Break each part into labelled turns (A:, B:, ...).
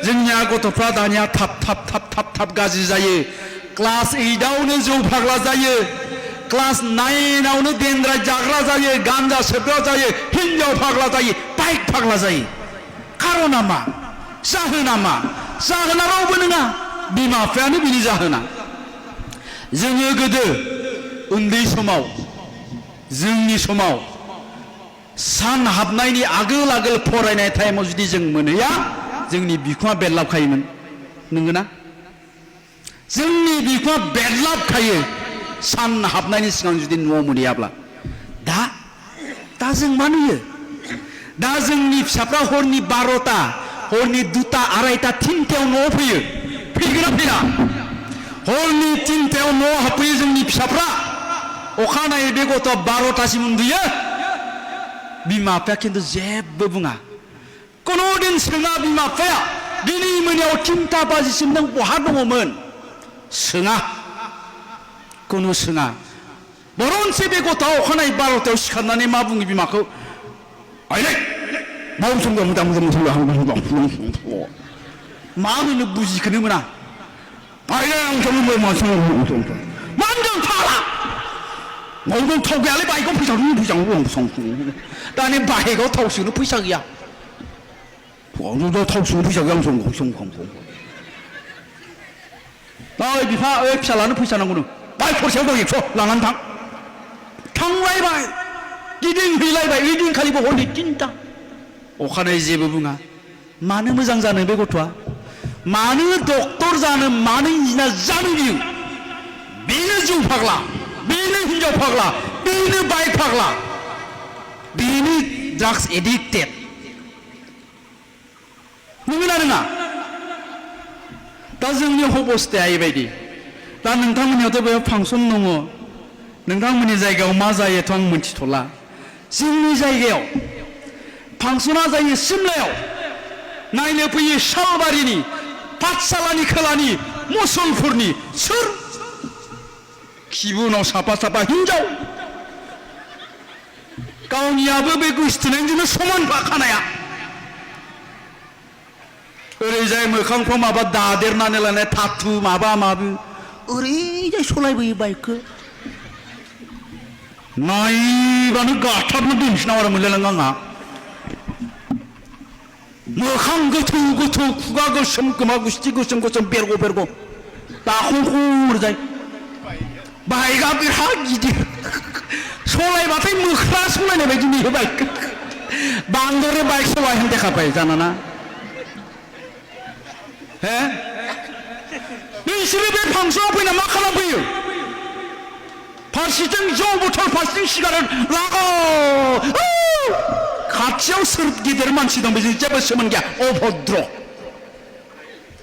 A: जोंनिया गथ'फ्रा दानिया थाब गाज्रि जायो। क्लास 8आवनो जौ फाग्ला जायो, क्लास 9आवनो देनद्राय जाग्रा जायो, गान्जा सोबग्रा जायो, हिन्जाव फाग्ला जायो, बाइक फाग्ला जायो। खारना मा? जाहोना मा? जाहोना रावबो नङा, बिमा बिफायानो बिनि जाहोना। जोङो गोदो उन्दै समाव, जोंनि समाव सान हाबनायनि आगोल फरायनाय टाइमाव जुदि जों मोनहैया, जोंनि बिखुङा बेरलाबखायोमोन। नंगौना? जोंनि बिखुङा बेरलाबखायो सान हाबनायनि सिगां जुदि न'आव मोनहैयाब्ला। दा जों मा नुयो? दा जोंनि फिसाफ्रा हरनि 12टा, हरनि 2टा, 2:30, 3टायाव न'आव फैयो। फैगोना फैया? हरनि 3टायाव न'आव हाबफैयो जोंनि फिसाफ्रा। अखानायै बे गथ'आ 12टासिम उन्दुयो। बिमा बिफाया खिन्थु जेबो बुङा। कुनु दिन सोङा बिमा बिफाया, दिनै मोनायाव 3टा बाजिसिम नों बहा दङमोन? सोङा, कुनु सोङा। बरनसे बे गथ'आ अखानायै 12टायाव सिखारनानै मा बुङो बिमाखौ? आइलै मा होनो बुजिखोनो मोना। मा होनदों फाग्ला? मावदों थाव गैयालै, बाइकआव फैसा दं। दानि बाइकआव थाव सोनो फैसा गैया। थाव सोनो फैसा गैया। ओइ बिफा, ओइ फिसालानो फैसा नांगौनो, बाइक खरसायाव दं 100 लानानै थां। थांलायबाय, गिदिंहैलायबाय, ओइदिनखालिबो हरनि 3टा। अखानायै जेबो बुङा। मानो मोजां जानो बे गथ'आ? मानो डक्टर जानो, मानो इन्जिनियार जानो बियो? बेनो जौ फाग्ला, बेनो हिन्जाव फाग्ला, बेनो बाइक फाग्ला, बेनो ड्राग्स एडिक्टेड। नंगौना नङा? दा जोंनि अबस्थाया एबायदि। दा नोंथांमोननियावथ' बेयाव फांसन दङ, नोंथांमोननि जायगायाव मा जायोथ' आं मिथिथ'ला। जोंनि जायगायाव फांसना जायो सिमलायाव। नायनो फैयो सालबारिनि, पाठशालानि खोलानि, मुसलपुरनि। सोर? खिबुनाव साफा हिन्जाव। गावनियाबो बे गोसथोनायजोंनो समान खानाया। ओरैजाय मोखांफ्राव माबा दादेरनानै लानाय थाथु माबा माबि। ओरैजाय सलायबोयो बाइकखौ। नायबानो गाथाबनो दोनसै नामा मोनलायलाङो आंहा। मोखां गोथौ, खुगा गोसोम, खोमा गुस्थि गोसोम, बेरग' दाखंखुरजाय। बाइकआ बिराद गिदिर, सलायबाथाय मोख्रा सलायनाय बायदि नुयो बाइकखौ। बांद्राय बाइक सलायनो देखाबाय जानाना। बिसोरो बे फांसनाव फैना मा खालामफैयो? फारसेथिं जौ बथल, फारसेथिं सिगारेट लागाव। खाथियाव सोर गिदिर मानसि दं बेजों जेबो सोमोन्दो गैया। अभद्र।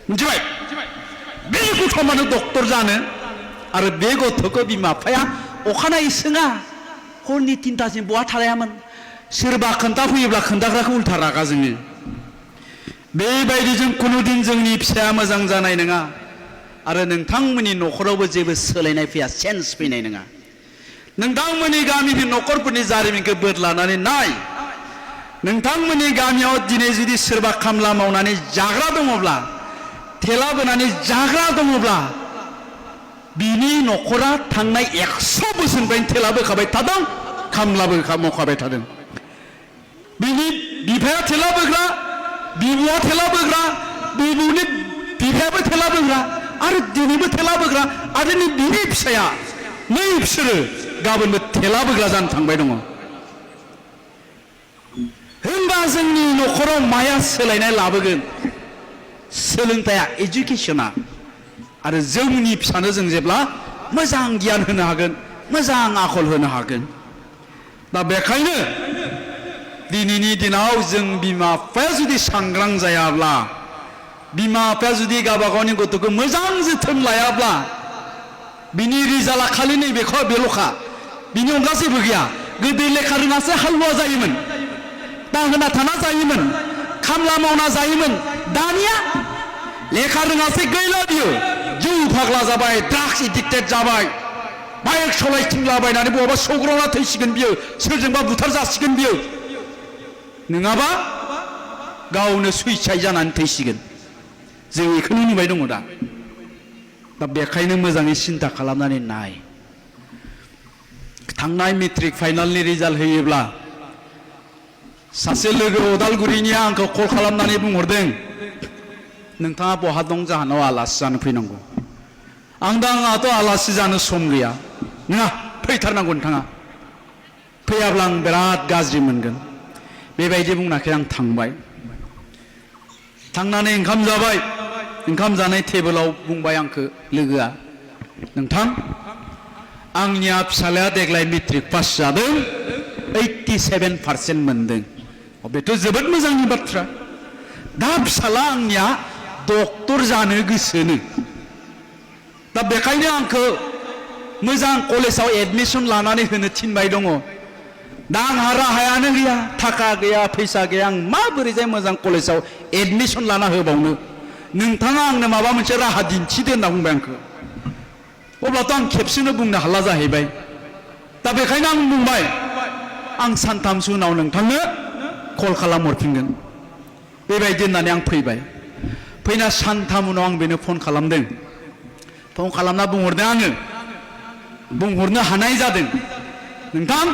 A: मिथिबाय? बे गथ'आ मानो डक्टर जानो? आरो बे गथ'खौ बिमा बिफाया अखानायै सोङा, हरनि 3टासिम बहा थालायामोन? सोरबा खोन्थाफैयोब्ला खोन्थाग्राखौ उल्था रागा जोङो। बेबायदिजों कुनुदिन जोंनि फिसाया मोजां जानाय नङा। आरो नोंथांमोननि न'खरावबो जेबो सोलायनाय फैया, चेन्ज फैनाय नङा। नोंथांमोननि गामिनि न'खरफोरनि जारिमिनखौ बोदलानानै नाय। नोंथांमोननि गामियाव दिनै जुदि सोरबा खामला मावनानै जाग्रा दङब्ला, थेला बोनानै जाग्रा दङब्ला, बिनि न'खरा थांनाय 100 बोसोरनिफ्रायनो थेला बोखाबाय थादों, खामलाबो मावखाबाय थादों। बिनि बिफाया थेला बोग्रा, बिबुआ थेला बोग्रा, बिबुनि बिफायाबो थेला बोग्रा, आरो दिनैबो थेला बोग्रा, आरो बिनि फिसाया नै बिसोरो गाबोनबो थेला बोग्रा जानो थांबाय दङ। होनबा जोंनि न'खराव माया सोलायनाय लाबोगोन? सोलोंथाइया, एजुकेसना। आरो जोंनि फिसानो जों जेब्ला मोजां गियान होनो हागोन, मोजां आखल होनो हागोन। दा बेखायनो दिनैनि दिनाव जों बिमा बिफाया जुदि सांग्रां जायाब्ला, बिमा बिफाया जुदि गावबा गावनि गथ'खौ मोजां जोथोन लायाब्ला, बिनि रिजाल्टआ खालि नैबेखौ बेल'खा, बिनि अनगा जेबो गैया। गोदो लेखा रोङासो हालुवा जायोमोन, दाहोना थाना जायोमोन, खामला मावना जायोमोन। दानिया लेखा रोङासै गैला बियो, जौ फाग्ला जाबाय, ड्राग्स एडिक्टेड जाबाय, बाइक सलायथिंलाबायनानै बहाबा सौग्रावना थैसिगोन बियो, सोरजोंबा बुथार जासिगोन बियो, नङाबा गावनो सुइसाइड जानानै थैसिगोन। जों बेखौनो नुबाय दङ दा बेखायनो मोजाङै सिन्था खालामनानै नाय थांनाय मेट्रिक फाइनालनि रिजाल्ट होयोब्ला सासे लोगो अदालगुरिनिया आंखौ कल खालामनानै बुंहरदों नोंथाङा बहा दं जाहानाव आलासि जानो फैनांगौ आंहाथ' आलासि जानो सम गैया नङा फैथारनांगौ नोंथाङा फैयाब्ला आं बिराद गाज्रि मोनगोन बेबायदि बुंनाखै आं थांबाय थांनानै ओंखाम जाबाय ओंखाम जानाय टेबोलाव बुंबाय आंखौ लोगोआ नोंथां आंनिया फिसालाया देग्लाय मेट्रिक पास जादों 87% मोनदों बेथ' जोबोद मोजांनि बाथ्रा दा फिसाला आंनिया डक्टर जानो गोसोनो दा बेखायनो आंखौ मोजां कलेजाव एडमिसन लानानै होनो थिनबाय दङ दा आंहा राहायानो गैया थाखा गैया फैसा गैया आं माबोरैजाय मोजां कलेजाव एडमिसन लाना होबावनो नोंथाङा आंनो माबा मोनसे राहा दिन्थिदो होनना बुंबाय आंखौ अब्लाथ' आं खेबसेनो बुंनो हाला जाहैबाय दा बेखायनो आं बुंबाय आं सानथामसो उनाव नोंथांनो कल खालामहरफिनगोन बेबायदि होननानै आं फैबाय फैना सानथाम उनाव आं बेनो फन खालामदों फन खालामना बुंहरदों आङो बुंहरनो हानाय जादों नोंथां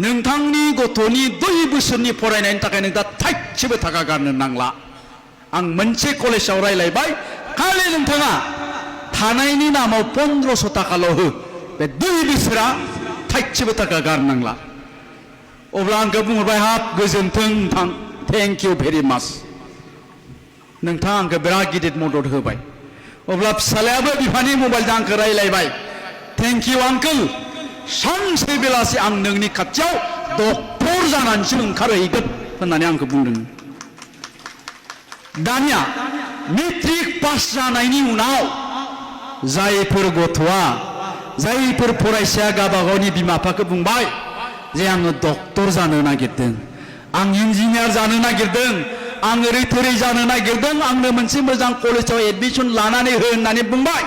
A: नोंथांनि गथ'नि 2 बोसोरनि फरायनायनि थाखाय नोंथाङा थाइसेबो थाखा गारनो नांला आं मोनसे कलेजाव रायलायबाय खालि नोंथाङा थानायनि नामाव 1500 थाखाल' हो बे 2 बोसोरा थाइसेबो थाखा गारनांला अब्ला आंखौ बुंहरबाय हाब गोजोन्थों नोंथां थेंक इउ भेरि माच नोंथाङा आंखौ बिराद गिदिर मदद होबाय अब्ला फिसालायाबो बिफानि मबाइलजों आंखौ रायलायबाय थेंक इउ आंकोल सानसे बेलासि आं नोंनि खाथियाव डक्टर जानानैसो ओंखारहैगोन होननानै आंखौ बुंदों दानिया मेट्रिक पास जानायनि उनाव जायफोर गथ'आ जायफोर फरायसाया गावबा गावनि बिमा बिफाखौ बुंबाय जे आङो डक्टर जानो नागिरदों आं इन्जिनियार जानो नागिरदों आं ओरै थोरै जानो नागिरदों आंनो मोनसे मोजां कलेजाव एडमिसन लानानै हो होननानै बुंबाय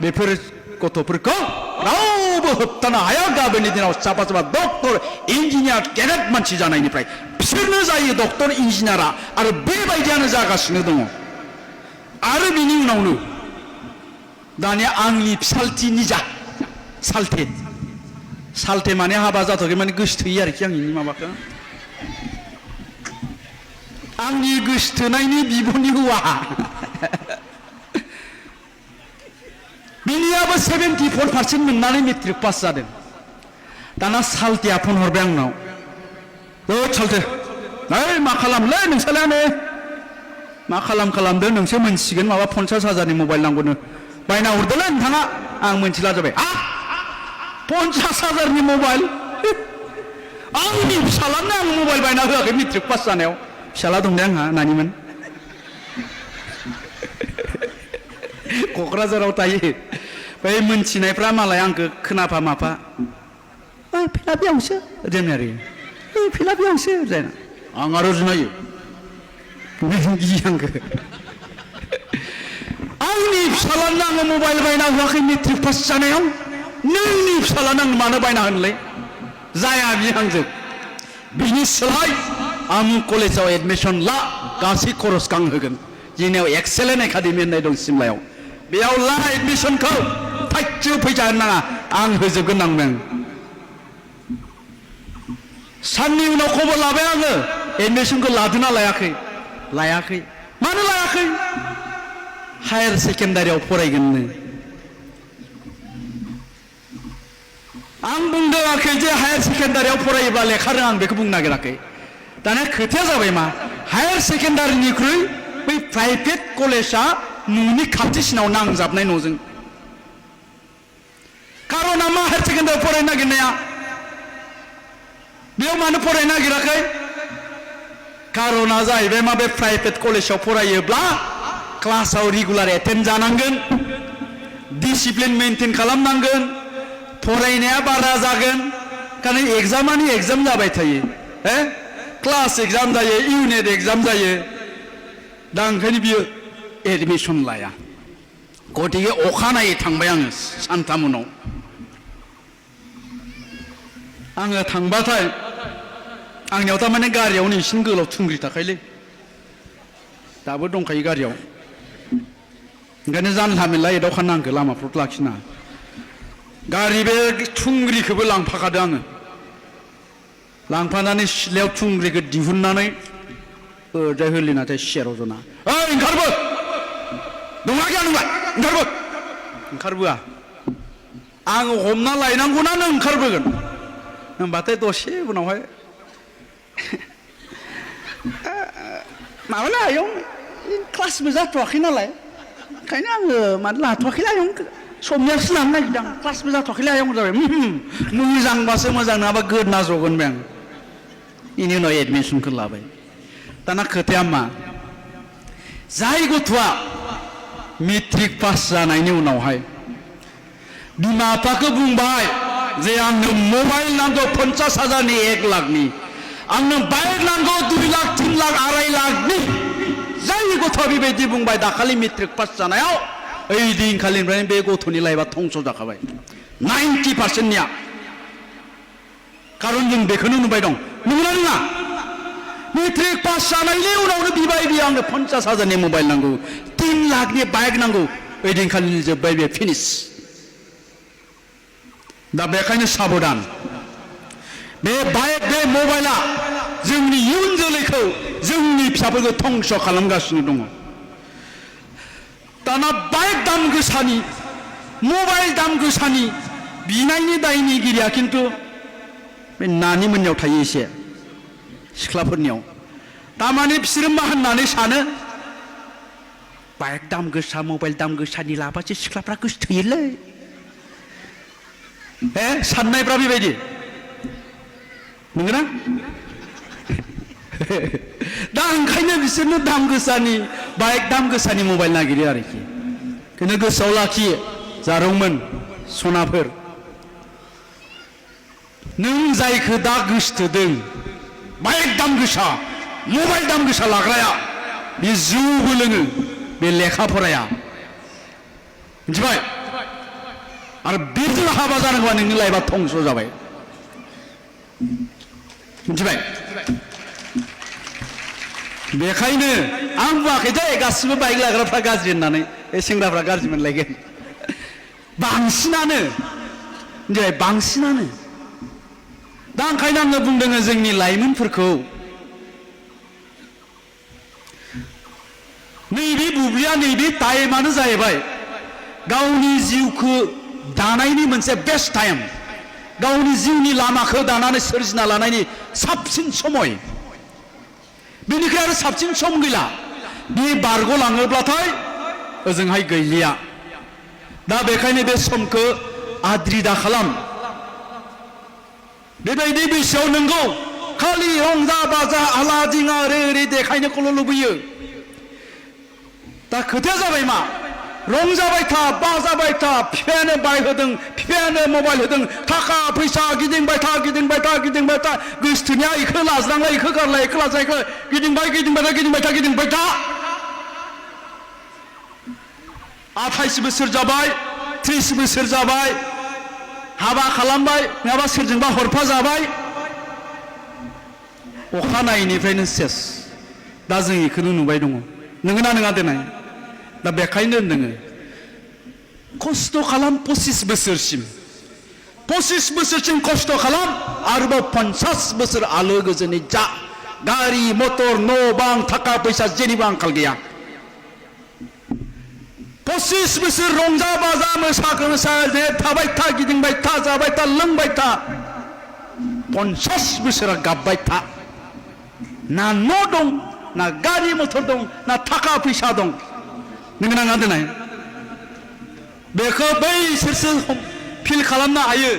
A: बेफोर गथ'फोरखौ रावबो होबथानो हाया गाबोननि दिनाव साफा साफा डक्टर इन्जिनियार गेदेर मानसि जानायनिफ्राय बिसोरनो जायो डक्टर इन्जिनियारा आरो बेबायदियानो जागासिनो दङ आरो बिनि उनावनो दानिया आंनि फिसालथि निजा सालथे माने हाबा जाथ'आखै माने गोसोथोयो आरोखि आंनि माबाखौ आंनि गोसोथोनायनि बिब'नि हौवा बिनियाबो 74% मोननानै मेट्रिक पास जादों दाना सालथेया फन हरबाय आंनाव सालथे ओइ मा खालामलै नोंसालायानो मा खालामदो नोंसो मोनसिगोन माबा 50,000नि मबाइल नांगौनो बायना हरदोलै नोंथाङा आं मोनथिला जाबाय 50,000नि मबाइल आंनि फिसालानो आं मबाइल बायना होआखै मेट्रिक पास जानायाव फिसाला दं दे आंहा नानिमोन क'क्राझाराव थायो बै मोनथिनायफ्रा मालाय आंखौ खोनाफा माफा फिला बेयावसो जोंना आरो फिला बेयावसो जाना आं आरो जुनायो गियो आंखौ आंनि फिसालानो आङो मबाइल बायना होआखै मेट्रिक पास जानायाव नोंनि फिसालानो आं मानो बायना होनोलै जाया बियो आंजों बिनि सोलाय आमुक कलेजाव एडमिसन ला गासै खरसखौ आं होगोन जोंनियाव एक्सेलेन्ट एकाडेमि होननाय दं सिमलायाव बेयाव ला एडमिसनखौ थाइसेबो फैसा होनो नाङा आं होजोबगोन आंनो साननि उनाव खबर लाबाय आङो एडमिसनखौ लादोंना लायाखै मानो लायाखै हायार सेकेन्डारियाव फरायगोननो आं बुंदोंआखै जे हायार सेकेन्डारियाव फरायोब्ला लेखा रोङा आं बेखौ बुंनो नागिराखै दाना खोथाया जाबाय मा हायार सेकेन्डारिनिख्रुइ बै प्राइभेट कलेजा न'नि खाथिसिनाव नांजाबनाय न'जों कारना मा हायार सेकेन्डारियाव फरायनो नागिरनाया बेयाव मानो फरायनो नागिराखै कारना जाहैबाय मा बे प्राइभेट कलेजाव फरायोब्ला क्लासाव रेगुलार एटेन्ड जानांगोन डिसिप्लिन मेनटेन खालामनांगोन फरायनाया बारा जागोन कारण एग्जामानि एग्जाम जाबाय थायो क्लास एग्जाम जायो इउनिट एग्जाम जायो दा ओंखायनो बियो एडमिसन लाया गतिके अखानायै थांबाय आङो सानथाम उनाव आङो थांबाथाय आंनियाव थारमाने गारियावनो इसिं गोलाव थुंग्रि थाखायलै दाबो दंखायो गारियाव ओंखायनो जानला मेनला एदावखा नांगौ लामाफ्राव लाखिना गारि बे थुंग्रिखौबो लांफाखादों आङो लांफानानै सिथ्लायाव थुंग्रिखौ दिहुननानै ओरैजाय होलिनाथाय सेराव जना ओइ ओंखारबो दंना गैया नोंलाय ओंखारबो ओंखारबोआ आङो हमना लायनांगौना नों ओंखारबोगोन होनबाथाय दसे उनावहाय माबाला आयं क्लासबो जाथ'वाखै नालाय ओंखायनो आङो मानो लाथ'वाखैलै आयं समनियासो लानो नागिरदों क्लासबो जाथ'वाखैलै आयं जाबाय मोजांबासो मोजां नङाबा गोदना जगोन बे आं बेनि उनाव एडमिसनखौ लाबाय दाना खोथाया मा जाय गथ'आ मेट्रिक पास जानायनि उनावहाय बिमा बिफाखौ बुंबाय जे आंनो मबाइल नांगौ 50,000नि 1 लाखनि आंनो बाइक नांगौ 2 लाख 3 लाख 2.5 लाखनि जाय गथ'आ बेबायदि बुंबाय दाखालि मेट्रिक पास जानायाव ओइ दिनखालिनिफ्रायनो बे गथ'नि लाइफआ धंस जाखाबाय 90%निया खारन जों बेखौनो नुबाय दं नंगौना नङा मेट्रिक पास जानायनि उनावनो बिबाय बियो आंनो 50,000नि मबाइल नांगौ 3 लाखनि बाइक नांगौ ओइ दिनखालिनि जोब्बाय बे फिनिश दा बेखायनो साबधान बे बाइक बे मबाइला जोंनि इयुन जोलैखौ जोंनि फिसाफोरखौ धंस खालामगासिनो दङ दाना बाइक दाम गोसानि मबाइल दाम गोसानि बिनायनि दायनिगिरिया खिन्थु बे नानि मोननियाव थायो एसे सिख्लाफोरनियाव तारमाने बिसोरो मा होननानै सानो बाइक दाम गोसा मबाइल दाम गोसानि लाबासो सिख्लाफ्रा गोसोथोयोलै साननायफ्रा बेबायदि नंगौना दा ओंखायनो बिसोरनो दाम गोसानि बाइक दाम गोसानि मबाइल नागिरो आरोखि बेखौनो गोसोआव लाखियो जारौमोन सनाफोर नों जायखौ दा गोसोथोदों बाइक दाम गोसा मबाइल दाम गोसा लाग्राया बे जौबो लोङो बे लेखा फराया मिथिबाय आरो बेजों हाबा जानांगौबा नोंनि लाइफआ धंस जाबाय मिथिबाय बेखायनो आं बुङाखै दे गासिबो बाइक लाग्राफ्रा गाज्रि होननानै बे सेंग्राफ्रा गाज्रि मोनलायगोन बांसिनानो मिथिबाय बांसिनानो दा ओंखायनो आङो बुंदों जोंनि लाइमोनफोरखौ नैबे बुब्लिया नैबे टाइमानो जाहैबाय गावनि जिउखौ दानायनि मोनसे बेस्ट टाइम गावनि जिउनि लामाखौ दानानै सोरजिना लानायनि साबसिन समय बेनिखाय आरो साबसिन सम गैला बे बारग'लाङोब्लाथाय ओजोंहाय गैलिया दा बेखायनो बे समखौ आद्रि दा खालाम बेबायदि बैसोआव नोंगौ खालि रंजा बाजा आला दिङा ओरै ओरै देखायनोखौल' लुबैयो दा खोथाया जाबाय मा रंजाबाय था बाजाबाय था बिफायानो बाइक होदों बिफायानो मबाइल होदों थाखा फैसा गिदिंबाय था गिदिंबाय था गिदिंबाय था गोसोथोनाया इखौ लाज्रांलाय इखौ गारलाय इखौ लाज्रां इखौ गिदिंबाय गिदिंबाय था गिदिंबाय था गिदिंबाय था 28 बोसोर जाबाय 30 बोसोर जाबाय हाबा खालामबाय नङाबा सोरजोंबा हरफा जाबाय अखानायैनिफ्रायनो सेस दा जों इखौनो नुबाय दङ नोंगोना नङा देनाय दा बेखायनो नोङो खस्थ' खालाम 25 बोसोरसिम 25 बोसोरसिम खस्थ' खालाम आरोबाव 50 बोसोर आलो गोजोनै जा गारि मटर न' बां थाखा फैसा जेनिबो आंखाल गैया 25 बोसोर रंजा बाजा मोसा थाबाय था गिदिंबाय था जाबाय था लोंबाय था 50 बोसोरा गाबबाय था ना न' दं ना गारि मटर दं ना थाखा फैसा दं नोंगोना नङा देनाय बेखौ बैसोरसो फिल खालामनो हायो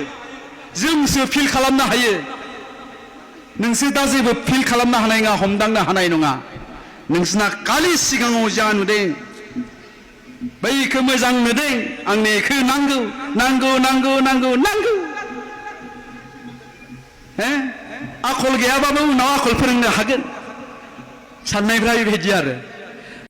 A: जोंसो फिल खालामनो हायो नोंसोर दा जेबो फिल खालामनो हानाय नङा हमदांनो हानाय नङा नोंसोरना खालि सिगाङाव जा नुदों बैखौ मोजां नुदों आंनो बेखौ नांगौ नांगौ नांगौ नांगौ नांगौ आखल गैयाबाबो उनाव आखल फोरोंनो हागोन साननायफ्रा बेबायदि आरो